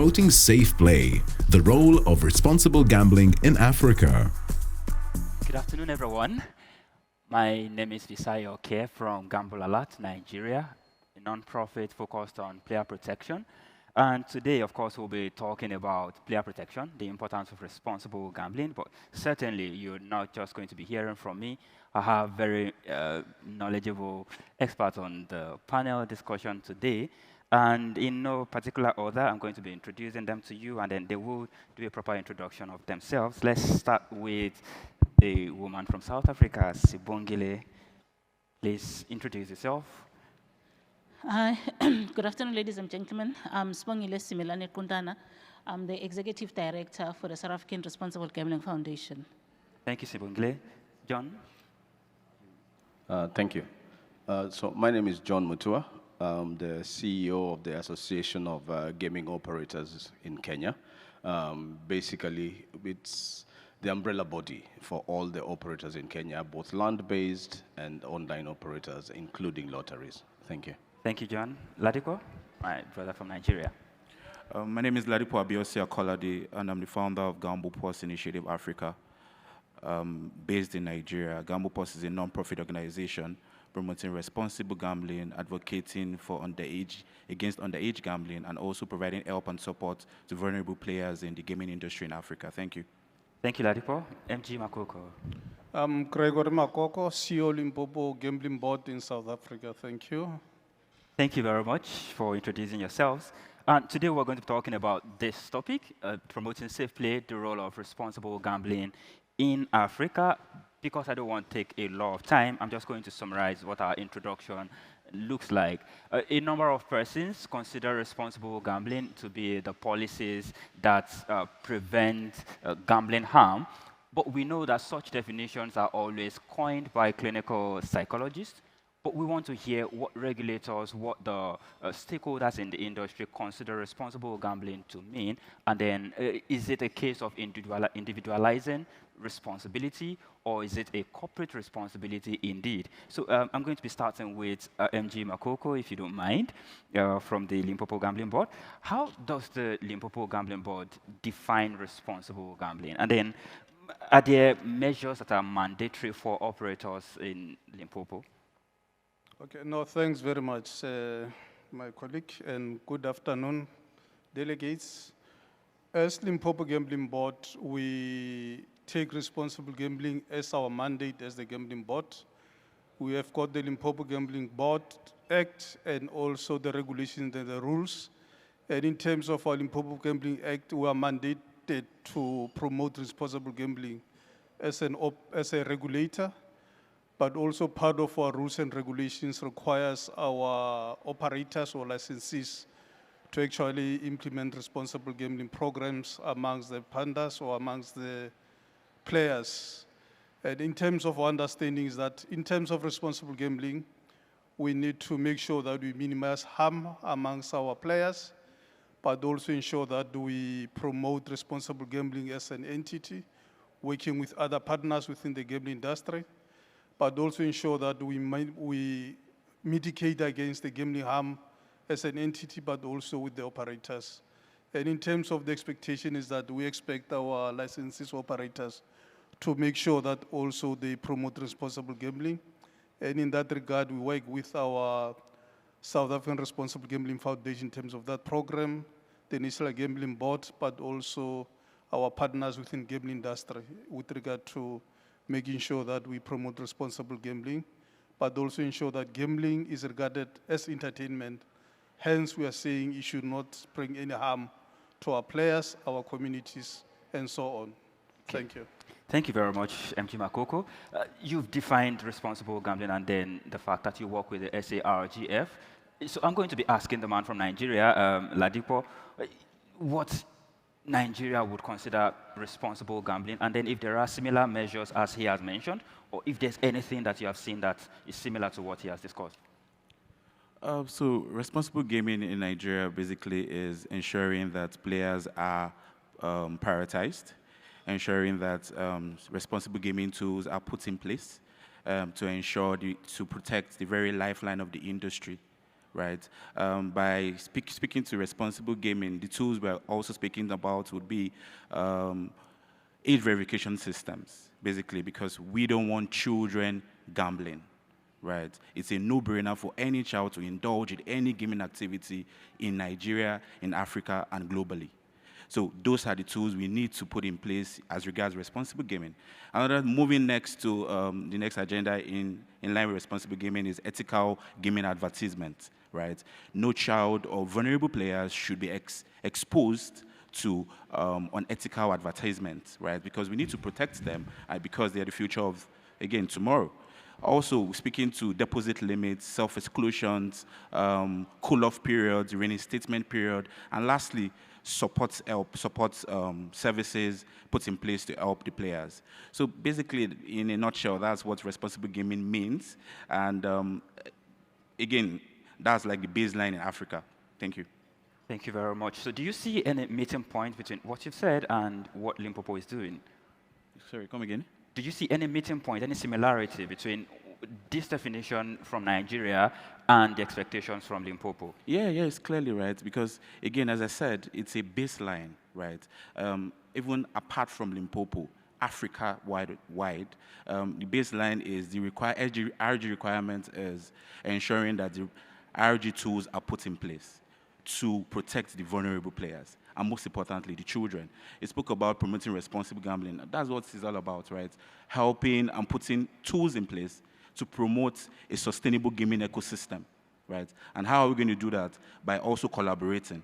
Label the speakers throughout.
Speaker 1: promoting safe play, the role of responsible gambling in Africa.
Speaker 2: Good afternoon, everyone. My name is Visai Oke from Gamble Alert, Nigeria, a non-profit focused on player protection. And today, of course, we'll be talking about player protection, the importance of responsible gambling. But certainly, you're not just going to be hearing from me. I have very knowledgeable experts on the panel discussion today. And in no particular order, I'm going to be introducing them to you, and then they will do a proper introduction of themselves. Let's start with the woman from South Africa, Sibongile. Please introduce yourself.
Speaker 3: Hi, good afternoon, ladies and gentlemen. I'm Sibongile Simelane-Quntana. I'm the Executive Director for the South African Responsible Gambling Foundation.
Speaker 2: Thank you, Sibongile. John?
Speaker 4: Thank you. So my name is John Mutua. I'm the CEO of the Association of Gaming Operators in Kenya. Basically, it's the umbrella body for all the operators in Kenya, both land-based and online operators, including lotteries. Thank you.
Speaker 2: Thank you, John. Ladipo, my brother from Nigeria.
Speaker 5: My name is Ladipo Abiose Akolade, and I'm the founder of Gamblepause Initiative Africa, based in Nigeria. Gamblepause is a non-profit organization promoting responsible gambling, advocating for against underage gambling, and also providing help and support to vulnerable players in the gaming industry in Africa. Thank you.
Speaker 2: Thank you, Ladipo. MG Makoko.
Speaker 6: I'm Gregory Makoko, CEO Limpopo Gambling Board in South Africa. Thank you.
Speaker 2: Thank you very much for introducing yourselves. And today we're going to be talking about this topic, promoting safe play, the role of responsible gambling in Africa. Because I don't want to take a lot of time, I'm just going to summarize what our introduction looks like. A number of persons consider responsible gambling to be the policies that prevent gambling harm. But we know that such definitions are always coined by clinical psychologists. But we want to hear what regulators, what the stakeholders in the industry consider responsible gambling to mean. And then, is it a case of individualizing responsibility, or is it a corporate responsibility indeed? So I'm going to be starting with MG Makoko, if you don't mind, from the Limpopo Gambling Board. How does the Limpopo Gambling Board define responsible gambling? And then, are there measures that are mandatory for operators in Limpopo?
Speaker 6: Okay, no, thanks very much, my colleague, and good afternoon, delegates. As Limpopo Gambling Board, we take responsible gambling as our mandate as the Gambling Board. We have got the Limpopo Gambling Board Act and also the regulations and the rules. And in terms of our Limpopo Gambling Act, we are mandated to promote responsible gambling as a regulator. But also part of our rules and regulations requires our operators or licensees to actually implement responsible gambling programs amongst the pandas or amongst the players. And in terms of our understanding is that in terms of responsible gambling, we need to make sure that we minimize harm amongst our players, but also ensure that we promote responsible gambling as an entity, working with other partners within the gambling industry, but also ensure that we mitigate against the gambling harm as an entity, but also with the operators. And in terms of the expectation is that we expect our licensees operators to make sure that also they promote responsible gambling. And in that regard, we work with our South African Responsible Gambling Foundation in terms of that program, the National Gambling Board, but also our partners within gambling industry with regard to making sure that we promote responsible gambling, but also ensure that gambling is regarded as entertainment. Hence, we are saying it should not bring any harm to our players, our communities, and so on. Okay. Thank you.
Speaker 2: Thank you very much, MG Makoko. You've defined responsible gambling and then the fact that you work with the SARGF. So I'm going to be asking the man from Nigeria, Ladipo, what Nigeria would consider responsible gambling, and then if there are similar measures as he has mentioned, or if there's anything that you have seen that is similar to what he has discussed.
Speaker 5: So responsible gaming in Nigeria basically is ensuring that players are prioritized, ensuring that responsible gaming tools are put in place to ensure to protect the very lifeline of the industry, right? By speaking to responsible gaming, the tools we're also speaking about would be age verification systems, basically, because we don't want children gambling, right? It's a no-brainer for any child to indulge in any gaming activity in Nigeria, in Africa, and globally. So those are the tools we need to put in place as regards responsible gaming. Another, moving next to the next agenda in line with responsible gaming is ethical gaming advertisement, right? No child or vulnerable players should be exposed to unethical advertisements, right? Because we need to protect them because they're the future of, again, tomorrow. Also, speaking to deposit limits, self-exclusions, cool-off periods, reinstatement period, and lastly, support services put in place to help the players. So basically, in a nutshell, that's what responsible gaming means. And again, that's like the baseline in Africa. Thank you.
Speaker 2: Thank you very much. So do you see any meeting point between what you've said and what Limpopo is doing?
Speaker 5: Sorry, come again?
Speaker 2: Do you see any meeting point, any similarity between this definition from Nigeria and the expectations from Limpopo?
Speaker 5: Yeah, it's clearly right, because again, as I said, it's a baseline, right? Even apart from Limpopo, Africa-wide, the baseline is the RG requirement is ensuring that the RG tools are put in place to protect the vulnerable players, and most importantly, the children. It spoke about promoting responsible gambling. That's what it's all about, right? Helping and putting tools in place to promote a sustainable gaming ecosystem, right? And how are we going to do that? By also collaborating,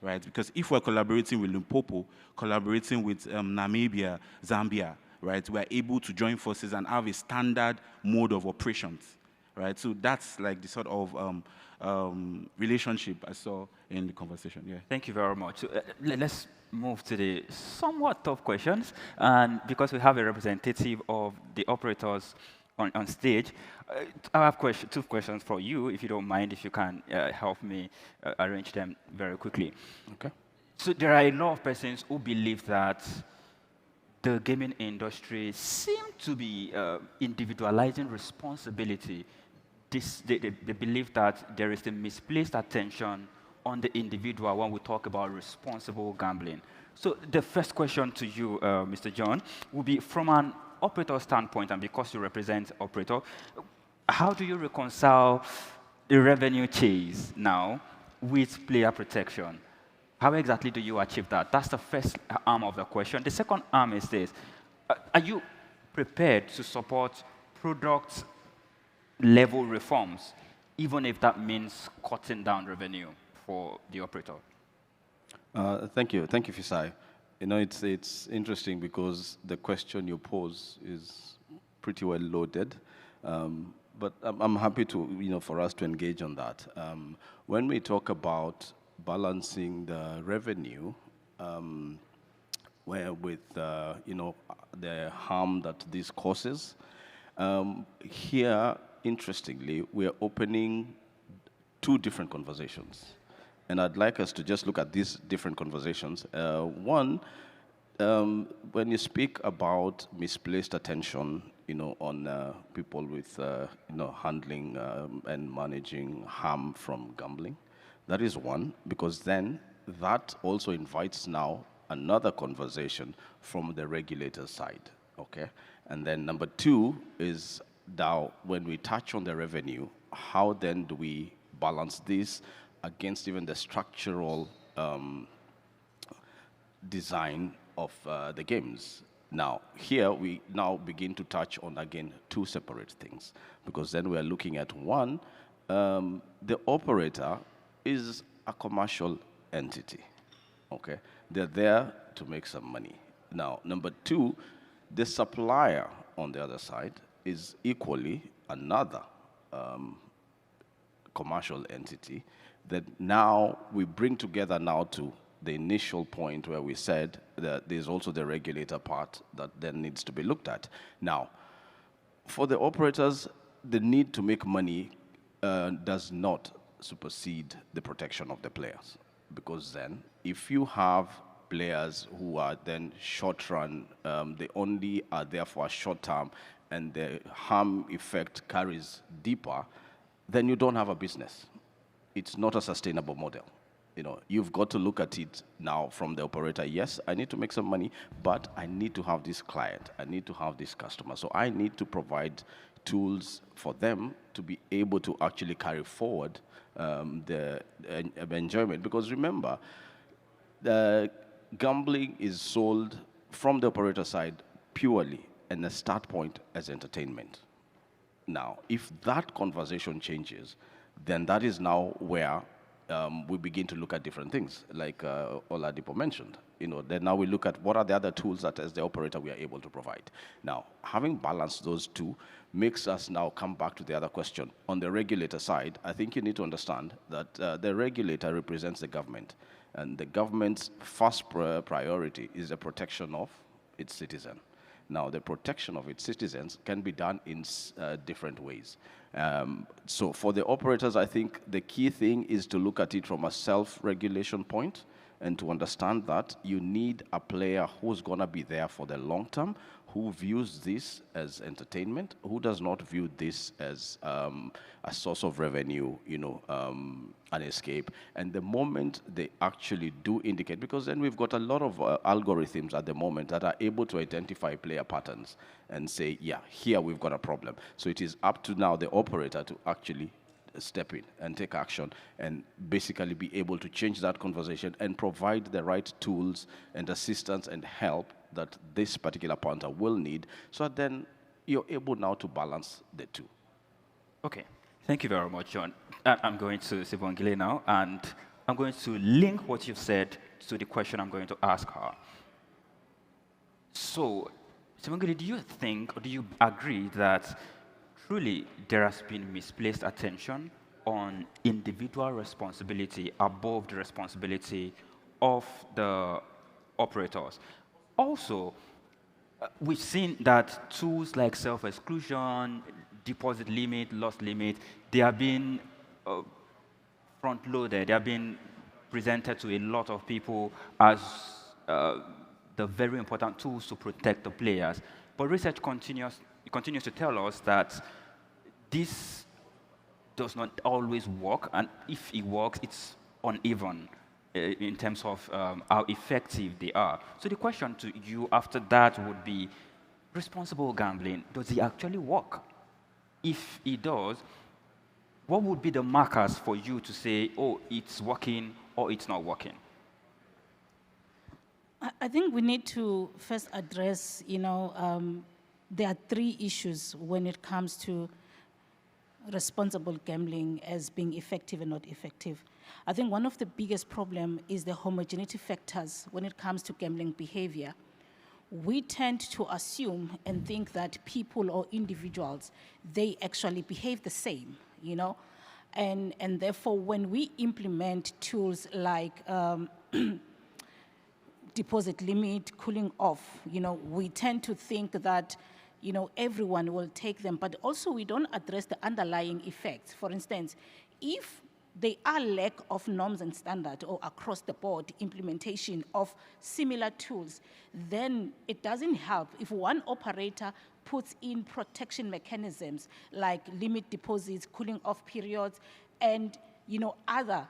Speaker 5: right? Because if we're collaborating with Limpopo, collaborating with Namibia, Zambia, right, we're able to join forces and have a standard mode of operations, right? So that's like the sort of relationship I saw in the conversation. Yeah.
Speaker 2: Thank you very much. So, let's move to the somewhat tough questions. And because we have a representative of the operators on stage, I have two questions for you, if you don't mind, if you can help me arrange them very quickly.
Speaker 4: Okay.
Speaker 2: So there are a lot of persons who believe that the gaming industry seems to be individualizing responsibility. They believe that there is a misplaced attention on the individual when we talk about responsible gambling. So the first question to you, Mr. John, will be from an operator standpoint, and because you represent operator, how do you reconcile the revenue chase now with player protection? How exactly do you achieve that? That's the first arm of the question. The second arm is this. Are you prepared to support product-level reforms, even if that means cutting down revenue for the operator?
Speaker 4: Thank you, Fisai. You know, it's interesting because the question you pose is pretty well loaded, but I'm happy to, for us to engage on that. When we talk about balancing the revenue, with the harm that this causes, here, interestingly, we are opening two different conversations. And I'd like us to just look at these different conversations. One, when you speak about misplaced attention, on people with, handling and managing harm from gambling, that is one, because then that also invites now another conversation from the regulator side, okay? And then number two is now when we touch on the revenue, how then do we balance this against even the structural design of the games? Now, here we now begin to touch on, again, two separate things, because then we are looking at one, the operator is a commercial entity, okay? They're there to make some money. Now, number two, the supplier on the other side is equally another commercial entity that now we bring together now to the initial point where we said that there's also the regulator part that then needs to be looked at. Now, for the operators, the need to make money does not supersede the protection of the players, because then if you have players who are then short run, they only are there for a short term, and the harm effect carries deeper, then you don't have a business. it's not a sustainable model. You've got to look at it now from the operator. Yes, I need to make some money, but I need to have this client. I need to have this customer. So I need to provide tools for them to be able to actually carry forward the enjoyment. Because remember, the gambling is sold from the operator side purely and the start point as entertainment. Now, if that conversation changes, then that is now where we begin to look at different things, like Ladipo mentioned. Then now we look at what are the other tools that as the operator we are able to provide. Now, having balanced those two makes us now come back to the other question. On the regulator side, I think you need to understand that the regulator represents the government, and the government's first priority is the protection of its citizen. Now, the protection of its citizens can be done in different ways. So for the operators, I think the key thing is to look at it from a self-regulation point and to understand that you need a player who's going to be there for the long term, who views this as entertainment, who does not view this as a source of revenue, an escape. And the moment they actually do indicate, because then we've got a lot of algorithms at the moment that are able to identify player patterns and say, yeah, here we've got a problem. So it is up to now the operator to actually step in and take action and basically be able to change that conversation and provide the right tools and assistance and help that this particular punter will need, so that then you're able now to balance the two.
Speaker 2: Okay, thank you very much, John. I'm going to Sibongile now, and I'm going to link what you've said to the question I'm going to ask her. So, Sibongile, do you think, or do you agree that truly there has been misplaced attention on individual responsibility above the responsibility of the operators? Also, we've seen that tools like self-exclusion, deposit limit, loss limit, they are being front-loaded. They are being presented to a lot of people as the very important tools to protect the players. But research continues to tell us that this does not always work, and if it works, it's uneven in terms of how effective they are. So the question to you after that would be, responsible gambling, does it actually work? If it does, what would be the markers for you to say, oh, it's working or it's not working?
Speaker 3: I think we need to first address, there are three issues when it comes to responsible gambling as being effective and not effective. I think one of the biggest problems is the homogeneity factors when it comes to gambling behavior. We tend to assume and think that people or individuals, they actually behave the same, and therefore when we implement tools like deposit limit, cooling off, we tend to think that everyone will take them, but also we don't address the underlying effects. For instance, if there are lack of norms and standards or across the board implementation of similar tools, then it doesn't help if one operator puts in protection mechanisms like limit deposits, cooling off periods, and other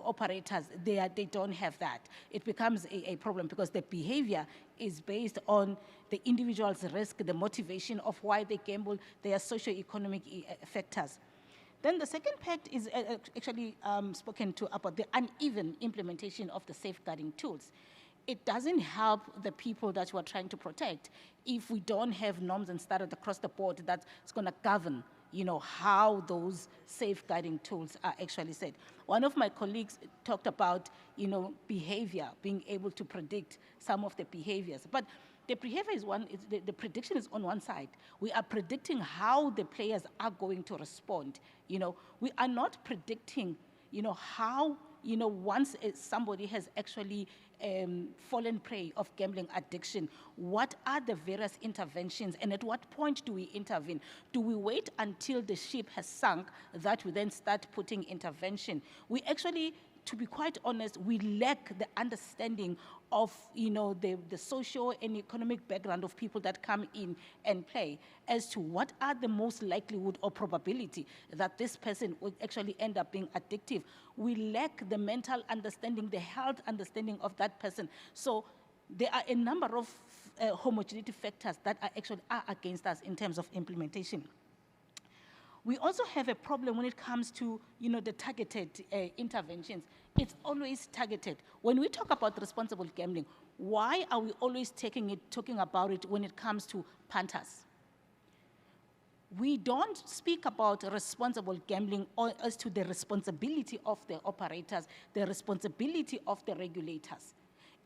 Speaker 3: operators, they don't have that. It becomes a problem because the behavior is based on the individual's risk, the motivation of why they gamble, their socio-economic factors. Then the second part is actually spoken to about the uneven implementation of the safeguarding tools. It doesn't help the people that we're trying to protect if we don't have norms and standards across the board that's going to govern how those safeguarding tools are actually set. One of my colleagues talked about, behavior, being able to predict some of the behaviors. But the behavior is the prediction is on one side. We are predicting how the players are going to respond. We are not predicting, how, once somebody has actually fallen prey of gambling addiction, what are the various interventions and at what point do we intervene? Do we wait until the ship has sunk that we then start putting intervention? We actually to be quite honest, we lack the understanding of, the social and economic background of people that come in and play as to what are the most likelihood or probability that this person will actually end up being addictive. We lack the mental understanding, the health understanding of that person. So there are a number of homogeneity factors that are against us in terms of implementation. We also have a problem when it comes to, the targeted interventions. It's always targeted. When we talk about responsible gambling, why are we always talking about it when it comes to punters? We don't speak about responsible gambling or as to the responsibility of the operators, the responsibility of the regulators.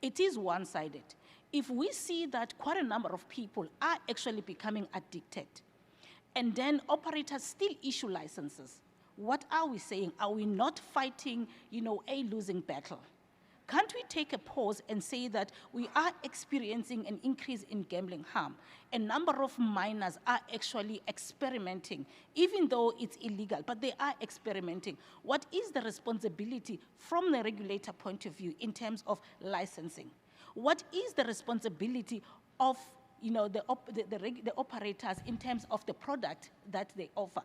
Speaker 3: It is one-sided. If we see that quite a number of people are actually becoming addicted, and then operators still issue licenses, what are we saying? Are we not fighting, a losing battle? Can't we take a pause and say that we are experiencing an increase in gambling harm? A number of minors are actually experimenting, even though it's illegal, but they are experimenting. What is the responsibility from the regulator point of view in terms of licensing? What is the responsibility of the operators in terms of the product that they offer?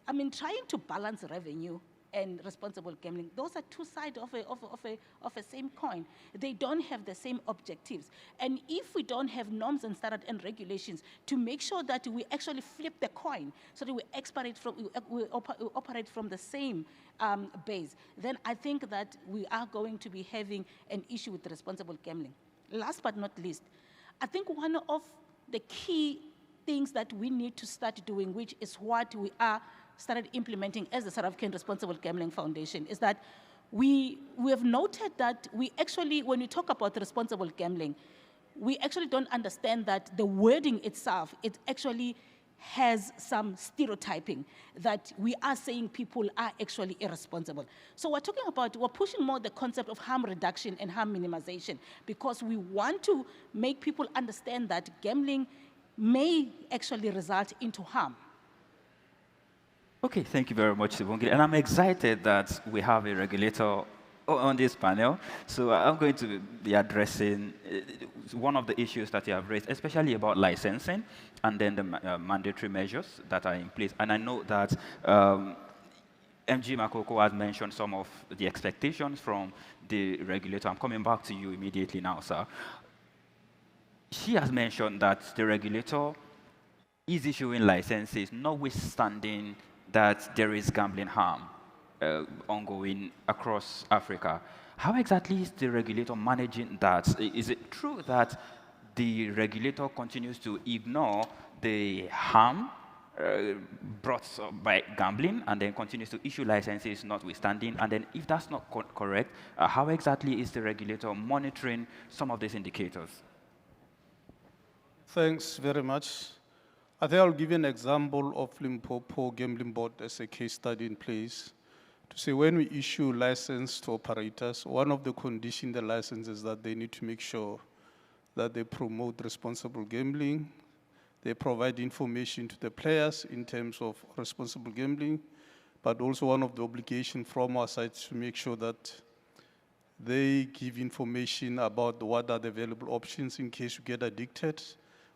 Speaker 3: I mean, trying to balance revenue and responsible gambling, those are two sides of a same coin. They don't have the same objectives. And if we don't have norms and standards and regulations to make sure that we actually flip the coin so that we operate from the same base, then I think that we are going to be having an issue with responsible gambling. Last but not least, I think one of the key things that we need to start doing, which is what we are started implementing as the South African Responsible Gambling Foundation, is that we have noted that we actually, when we talk about responsible gambling, we actually don't understand that the wording itself, it actually has some stereotyping that we are saying people are actually irresponsible. So we're pushing more the concept of harm reduction and harm minimization, because we want to make people understand that gambling may actually result into harm.
Speaker 2: Okay, thank you very much, Sibongile. And I'm excited that we have a regulator on this panel. So I'm going to be addressing one of the issues that you have raised, especially about licensing and then the mandatory measures that are in place. And I know that MG Makoko has mentioned some of the expectations from the regulator. I'm coming back to you immediately now, sir. She has mentioned that the regulator is issuing licenses, notwithstanding that there is gambling harm ongoing across Africa. How exactly is the regulator managing that? Is it true that the regulator continues to ignore the harm brought by gambling and then continues to issue licenses notwithstanding? And then if that's not correct, how exactly is the regulator monitoring some of these indicators?
Speaker 6: Thanks very much. I think I'll give you an example of Limpopo Gambling Board as a case study in place. To say when we issue license to operators, one of the conditions in the license is that they need to make sure that they promote responsible gambling. They provide information to the players in terms of responsible gambling, but also one of the obligations from our side to make sure that they give information about what are the available options in case you get addicted.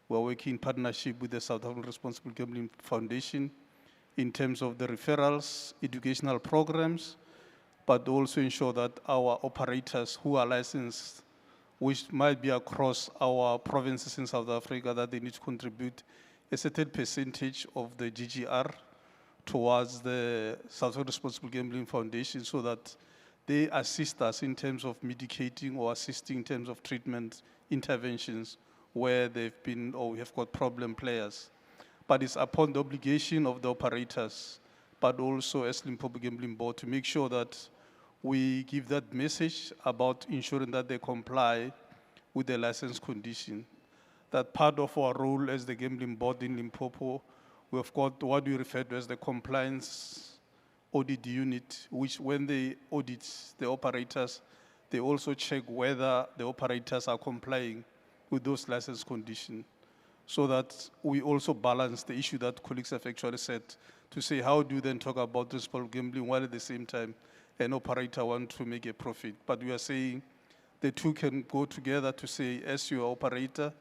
Speaker 6: We're working in partnership with the South African Responsible Gambling Foundation in terms of the referrals, educational programs, but also ensure that our operators who are licensed, which might be across our provinces in South Africa, that they need to contribute a certain percentage of the GGR towards the South African Responsible Gambling Foundation so that they assist us in terms of medicating or assisting in terms of treatment interventions where they've been or we have got problem players. But it's upon the obligation of the operators, but also as Limpopo Gambling Board, to make sure that we give that message about ensuring that they comply with the license condition. That part of our role as the Gambling Board in Limpopo, we've got what we refer to as the compliance audit unit, which when they audit the operators, they also check whether the operators are complying with those license conditions, so that we also balance the issue that colleagues have actually said, to say how do you then talk about responsible gambling while at the same time an operator want to make a profit. But we are saying the two can go together to say, as your operator,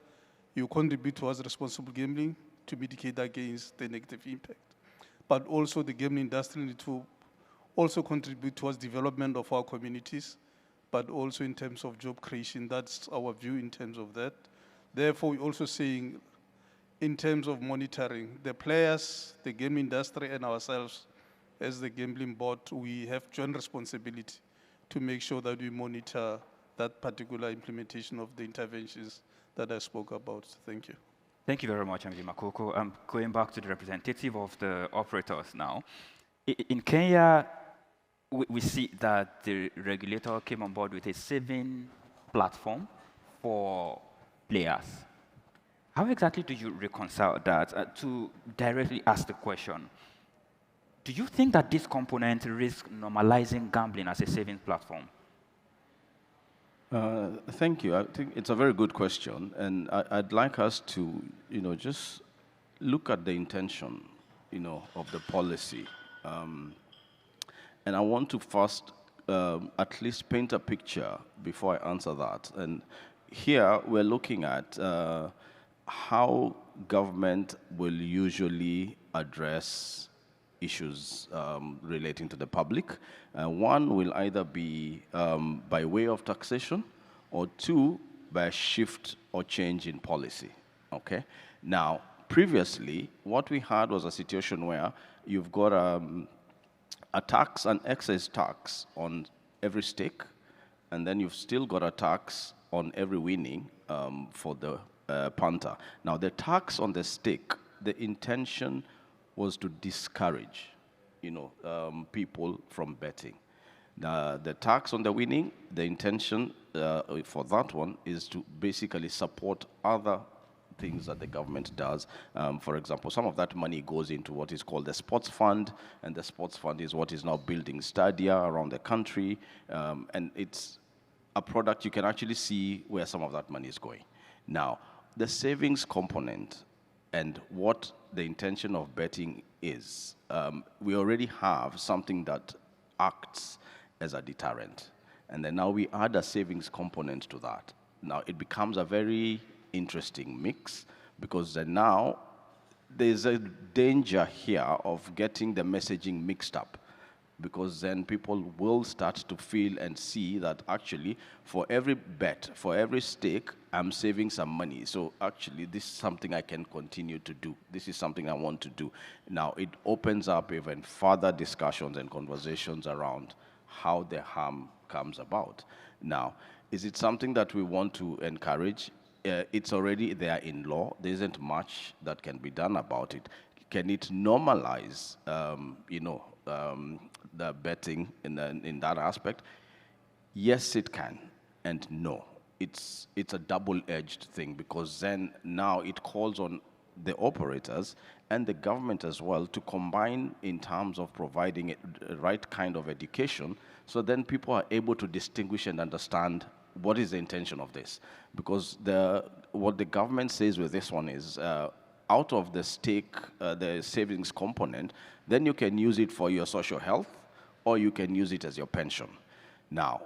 Speaker 6: you contribute towards responsible gambling to mitigate against the negative impact. But also the gambling industry need to also contribute towards development of our communities, but also in terms of job creation. That's our view in terms of that. Therefore, we're also saying, in terms of monitoring, the players, the gaming industry, and ourselves, as the Gambling Board, we have joint responsibility to make sure that we monitor that particular implementation of the interventions that I spoke about. Thank you.
Speaker 2: Thank you very much, MD Makoko. I'm going back to the representative of the operators now. In Kenya, we see that the regulator came on board with a saving platform for players. How exactly do you reconcile that? To directly ask the question, do you think that this component risks normalizing gambling as a savings platform?
Speaker 4: Thank you. I think it's a very good question, and I'd like us to, just look at the intention, of the policy. And I want to first at least paint a picture before I answer that. And here we're looking at how government will usually address issues relating to the public. One will either be by way of taxation, or two, by a shift or change in policy, okay? Now, previously, what we had was a situation where you've got a tax, an excise tax on every stake, and then you've still got a tax on every winning for the punter. Now, the tax on the stake, the intention was to discourage, people from betting. The tax on the winning, the intention for that one is to basically support other things that the government does. For example, some of that money goes into what is called the sports fund, and the sports fund is what is now building stadia around the country, and it's a product you can actually see where some of that money is going. Now, the savings component and what the intention of betting is, we already have something that acts as a deterrent. And then now we add a savings component to that. Now it becomes a very interesting mix, because then now there's a danger here of getting the messaging mixed up, because then people will start to feel and see that actually for every bet, for every stake, I'm saving some money. So actually this is something I can continue to do. This is something I want to do. Now it opens up even further discussions and conversations around how the harm comes about. Now, is it something that we want to encourage? It's already there in law. There isn't much that can be done about it. Can it normalize, the betting in that aspect? Yes, it can, and no. It's a double-edged thing, because then now it calls on the operators and the government as well to combine in terms of providing the right kind of education, so then people are able to distinguish and understand what is the intention of this. Because what the government says with this one is, out of the stake, the savings component, then you can use it for your social health, or you can use it as your pension. Now,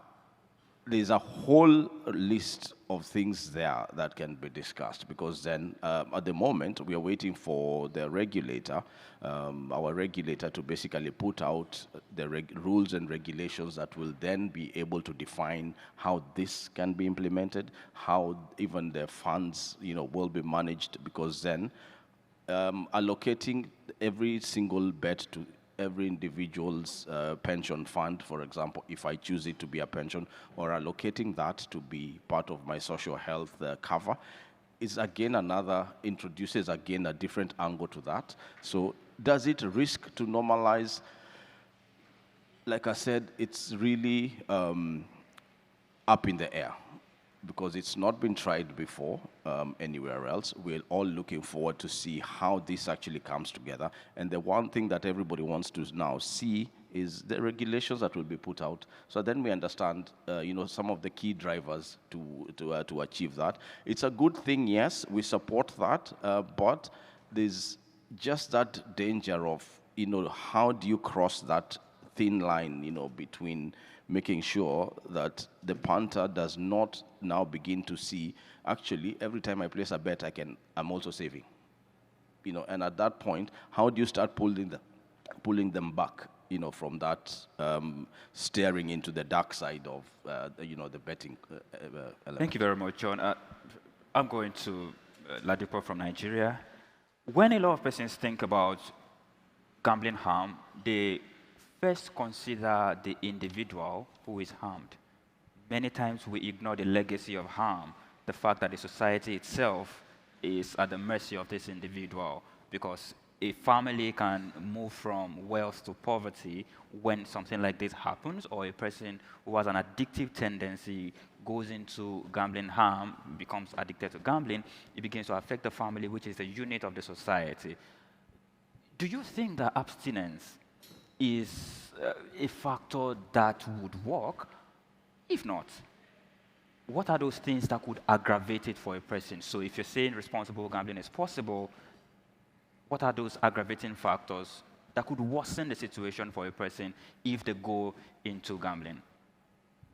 Speaker 4: there's a whole list of things there that can be discussed, because then at the moment we are waiting for the regulator, our regulator, to basically put out the rules and regulations that will then be able to define how this can be implemented, how even the funds will be managed, because then allocating every single bet to every individual's pension fund, for example, if I choose it to be a pension, or allocating that to be part of my social health cover, is again introduces again a different angle to that. So does it risk to normalize? Like I said, it's really up in the air, because it's not been tried before anywhere else. We're all looking forward to see how this actually comes together. And the one thing that everybody wants to now see is the regulations that will be put out. So then we understand, some of the key drivers to achieve that. It's a good thing, yes, we support that, but there's just that danger of, how do you cross that thin line, between making sure that the punter does not now begin to see, actually, every time I place a bet, I'm also saving. And at that point, how do you start pulling them back, from that steering into the dark side of, the betting element?
Speaker 2: Thank you very much, John. I'm going to Ladipo from Nigeria. When a lot of persons think about gambling harm, they first consider the individual who is harmed. Many times we ignore the legacy of harm, the fact that the society itself is at the mercy of this individual, because a family can move from wealth to poverty when something like this happens, or a person who has an addictive tendency goes into gambling harm, becomes addicted to gambling, it begins to affect the family, which is the unit of the society. Do you think that abstinence is a factor that would work? If not, what are those things that could aggravate it for a person? So if you're saying responsible gambling is possible, what are those aggravating factors that could worsen the situation for a person if they go into gambling?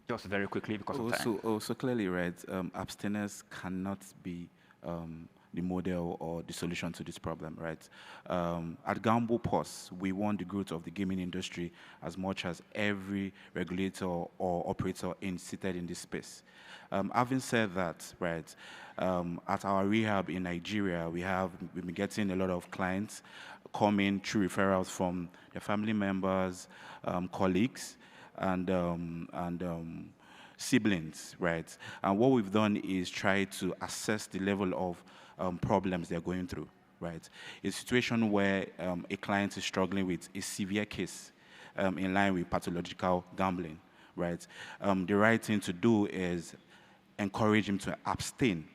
Speaker 2: Just very quickly, because of time.
Speaker 5: Also clearly, right, abstinence cannot be the model or the solution to this problem, right? At Gamblepause, we want the growth of the gaming industry as much as every regulator or operator seated in this space. Having said that, right, at our rehab in Nigeria, we've been getting a lot of clients coming through referrals from their family members, colleagues, and siblings, right? And what we've done is try to assess the level of problems they're going through, right? A situation where a client is struggling with a severe case in line with pathological gambling, right? The right thing to do is encourage him to abstain,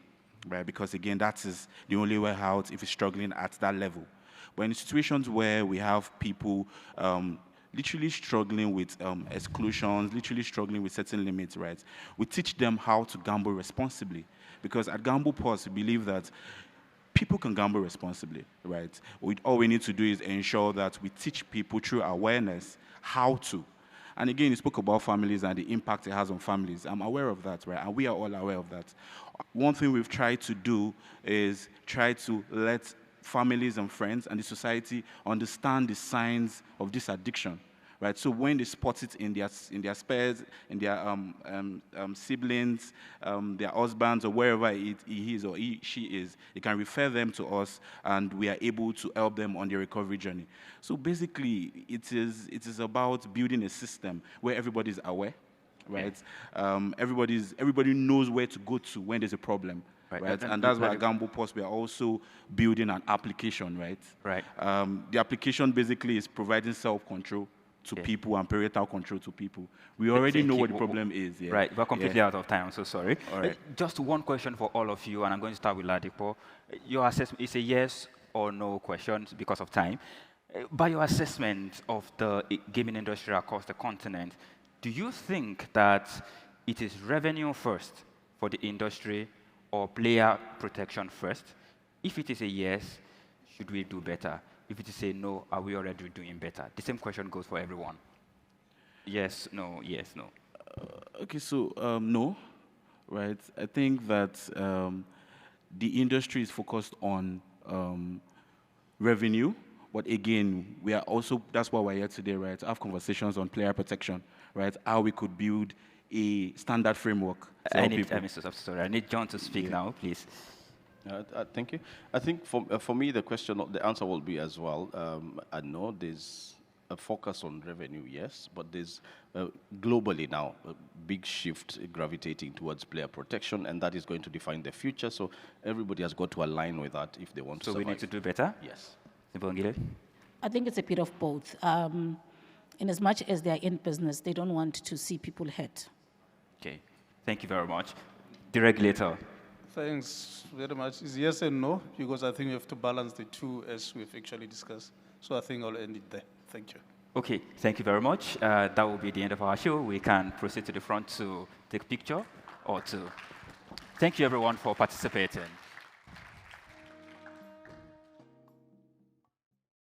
Speaker 5: right? Because again, that is the only way out if he's struggling at that level. But in situations where we have people literally struggling with exclusions, literally struggling with certain limits, right? We teach them how to gamble responsibly. Because at Gamblepause, we believe that people can gamble responsibly, right? All we need to do is ensure that we teach people through awareness how to. And again, you spoke about families and the impact it has on families. I'm aware of that, right? And we are all aware of that. One thing we've tried to do is try to let families and friends and the society understand the signs of this addiction, right? So when they spot it in their spares, in their siblings, their husbands, or wherever he is or she is, they can refer them to us, and we are able to help them on their recovery journey. So basically, it is about building a system where everybody's aware, right? Everybody knows where to go to when there's a problem. Right? And that's why at Gamblepause we are also building an application, right? Right. The application basically is providing self-control to people and parental control to people. We already know what the problem is. Yeah.
Speaker 2: Right, we're completely out of time, I'm so sorry. All right. Just one question for all of you, and I'm going to start with Ladipo. Your assessment is a yes or no question because of time. By your assessment of the gaming industry across the continent, do you think that it is revenue first for the industry or player protection first? If it is a yes, should we do better? If it is a no, are we already doing better? The same question goes for everyone. Yes, no, yes, no.
Speaker 5: Okay, so no, right? I think that the industry is focused on revenue, but again, we are also, that's why we're here today, right? To have conversations on player protection, right? How we could build a standard framework.
Speaker 2: I need John to speak now, please.
Speaker 4: Thank you. I think for me, the answer will be as well. I know there's a focus on revenue, yes, but there's globally now a big shift gravitating towards player protection, and that is going to define the future. So everybody has got to align with that if they want to survive.
Speaker 2: So we need to do better?
Speaker 4: Yes.
Speaker 2: Sibongile?
Speaker 3: I think it's a bit of both. In as much as they're in business, they don't want to see people hurt.
Speaker 2: Okay, thank you very much. The regulator.
Speaker 6: Thanks very much. It's yes and no, because I think we have to balance the two as we've actually discussed. So I think I'll end it there. Thank you.
Speaker 2: Okay, thank you very much. That will be the end of our show. We can proceed to the front to take a picture or to. Thank you everyone for participating.